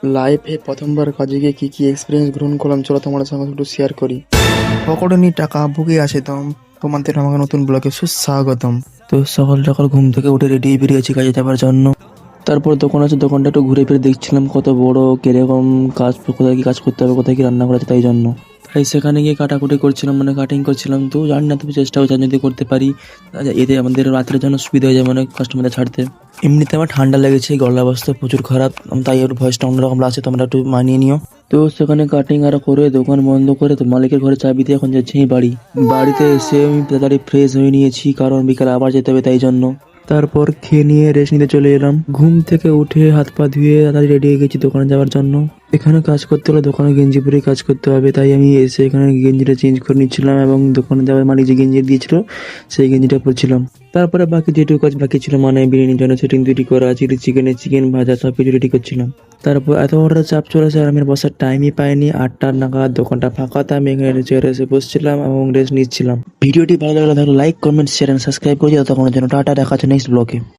লাইফে প্রথমবার কাজে গিয়ে কি কি এক্সপিরিয়েন্স গ্রহণ করলাম চলো তোমার সঙ্গে একটু শেয়ার করি। পকেটে নিয়ে টাকা বুকে আসে দম, তোমাদের আমাকে নতুন ব্লগে সুস্বাগতম। তো সকাল সকাল ঘুম থেকে উঠে রেডি বেরিয়েছি কাজে যাওয়ার জন্য। তারপর দোকান আছে, দোকানটা একটু ঘুরে ফিরে দেখছিলাম কত বড়, কিরকম কাজ, কোথায় কি কাজ করতে হবে, কোথায় কি রান্না করা আছে, তাই জন্য তাই সেখানে গিয়ে কাটাকুটি করছিলাম, মানে কাটিং করছিলাম। তো জানি না, তবে চেষ্টা করছি যদি করতে পারি এতে আমাদের রাত্রের জন্য সুবিধা হয়ে যায়, মানে কাস্টমারদের ছাড়তে। এমনিতে আমার ঠান্ডা লেগেছে, গলার অবস্থা প্রচুর খারাপ, তাই ওর ভয়েসটা অন্যরকম লাগছে, তোমরা একটু মানিয়ে নিও। তো সেখানে কাটিং আর করে দোকান বন্ধ করে তো মালিকের ঘরে চাবি দিয়ে এখন যাচ্ছি বাড়ি। বাড়িতে এসে আমি তাড়াতাড়ি ফ্রেশ হয়ে নিয়েছি, কারণ বিকালে আবার যেতে হবে, তাই জন্য। তারপর খেয়ে নিয়ে রেস্ট নিতে চলে এলাম। ঘুম থেকে উঠে হাত পা ধুয়ে তাড়াতাড়ি রেডি হয়ে গেছি দোকানে যাওয়ার জন্য। এখানে কাজ করতে হলে দোকানে গেঞ্জি পরে কাজ করতে হবে, তাই আমি এসে এখানে গেঞ্জিটা চেঞ্জ করে নিচ্ছিলাম এবং দোকানে যাওয়ার মালিক যে গেঞ্জি দিয়েছিল সেই গেঞ্জিটা পরছিলাম। তারপরে বাকি যেটুকু কাজ বাকি ছিল, মানে বিরিয়ানির জন্য সেটিং তৈরি করা, চিকেন ভাজা সব কিছু রেডি করছিলাম। তারপর এত বড় চাপ চলেছে আর আমি বসার টাইমই পাইনি। 8টা নাগাদ দোকানটা ফাঁকা, তাই আমি এখানে চেয়ারে এসে বসছিলাম এবং রেস্ট নিচ্ছিলাম। ভিডিওটি ভালো লাগলে like comment share and subscribe করে দিও। তখন জন্য টাটা, দেখা হচ্ছে নেক্সট ব্লগে।